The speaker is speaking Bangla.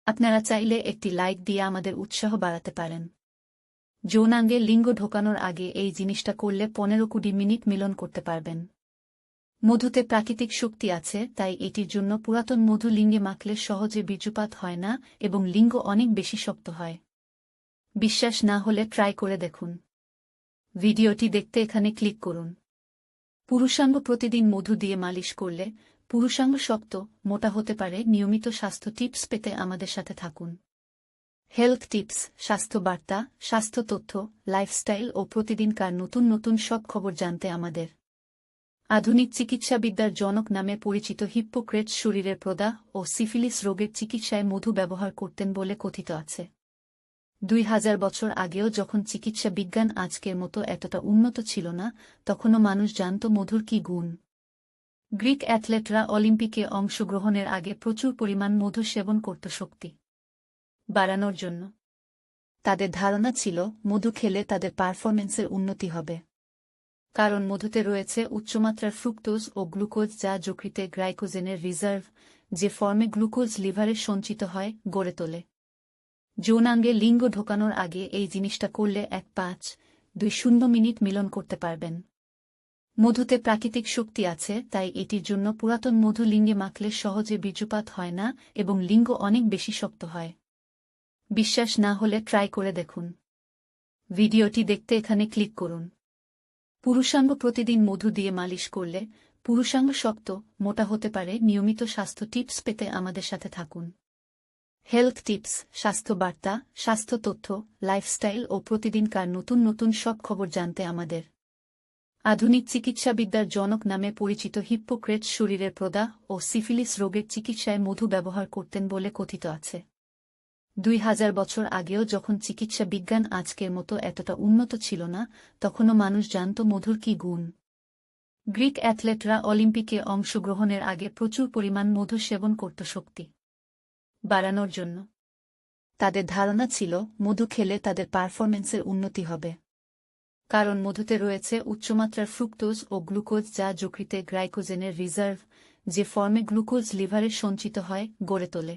আপনারা চাইলে একটি লাইক দিয়ে আমাদের উৎসাহ বাড়াতে পারেন। যৌনাঙ্গে লিঙ্গ ঢোকানোর আগে এই জিনিসটা করলে 15-20 মিনিট মিলন করতে পারবেন। মধুতে প্রাকৃতিক শক্তি আছে, তাই এটির জন্য পুরাতন মধু লিঙ্গে মাখলে সহজে বীর্যপাত হয় না এবং লিঙ্গ অনেক বেশি শক্ত হয়। বিশ্বাস না হলে ট্রাই করে দেখুন। ভিডিওটি দেখতে এখানে ক্লিক করুন। পুরুষাঙ্গ প্রতিদিন মধু দিয়ে মালিশ করলে পুরুষাঙ্গ শক্ত, মোটা হতে পারে। নিয়মিত স্বাস্থ্য টিপস পেতে আমাদের সাথে থাকুন। হেলথ টিপস, স্বাস্থ্য বার্তা, স্বাস্থ্য তথ্য, লাইফস্টাইল ও প্রতিদিনকার নতুন নতুন সব খবর জানতে আমাদের আধুনিক চিকিৎসাবিদ্যার জনক নামে পরিচিত হিপ্পোক্রেটস শরীরের প্রদাহ ও সিফিলিস রোগের চিকিৎসায় মধু ব্যবহার করতেন বলে কথিত আছে। 2000 বছর আগেও যখন চিকিৎসা বিজ্ঞান আজকের মতো এতটা উন্নত ছিল না, তখনও মানুষ জানত মধুর কী গুণ। গ্রিক অ্যাথলেটরা অলিম্পিকে অংশগ্রহণের আগে প্রচুর পরিমাণ মধু সেবন করত শক্তি বাড়ানোর জন্য। তাদের ধারণা ছিল মধু খেলে তাদের পারফরম্যান্সের উন্নতি হবে। কারণ মধুতে রয়েছে উচ্চমাত্রার ফ্রুক্টোজ ও গ্লুকোজ, যা যকৃতে গ্লাইকোজেনের রিজার্ভ, যে ফর্মে গ্লুকোজ লিভারে সঞ্চিত হয়, গড়ে তোলে। যৌনাঙ্গে লিঙ্গ ঢোকানোর আগে এই জিনিসটা করলে 1-5-2-0 মিনিট মিলন করতে পারবেন। মধুতে প্রাকৃতিক শক্তি আছে, তাই এটির জন্য পুরাতন মধু লিঙ্গে মাখলে সহজে বীর্যপাত হয় না এবং লিঙ্গ অনেক বেশি শক্ত হয়। বিশ্বাস না হলে ট্রাই করে দেখুন। ভিডিওটি দেখতে এখানে ক্লিক করুন। পুরুষাঙ্গ প্রতিদিন মধু দিয়ে মালিশ করলে পুরুষাঙ্গ শক্ত, মোটা হতে পারে। নিয়মিত স্বাস্থ্য টিপস পেতে আমাদের সাথে থাকুন। হেলথ টিপস, স্বাস্থ্য বার্তা, স্বাস্থ্য তথ্য, লাইফস্টাইল ও প্রতিদিনকার নতুন নতুন সব খবর জানতে আমাদের আধুনিক চিকিৎসাবিদ্যার জনক নামে পরিচিত হিপ্পোক্রেটস শরীরের প্রদাহ ও সিফিলিস রোগের চিকিৎসায় মধু ব্যবহার করতেন বলে কথিত আছে। 2000 বছর আগেও যখন চিকিৎসা বিজ্ঞান আজকের মতো এতটা উন্নত ছিল না, তখনও মানুষ জানত মধুর কী গুণ। গ্রিক অ্যাথলেটরা অলিম্পিকে অংশগ্রহণের আগে প্রচুর পরিমাণ মধু সেবন করত শক্তি বাড়ানোর জন্য। তাদের ধারণা ছিল মধু খেলে তাদের পারফরম্যান্সের উন্নতি হবে। কারণ মধুতে রয়েছে উচ্চমাত্রার ফ্রুক্টোজ ও গ্লুকোজ, যা যকৃতে গ্লাইকোজেনের রিজার্ভ, যে ফর্মে গ্লুকোজ লিভারে সঞ্চিত হয়, গড়ে তোলে।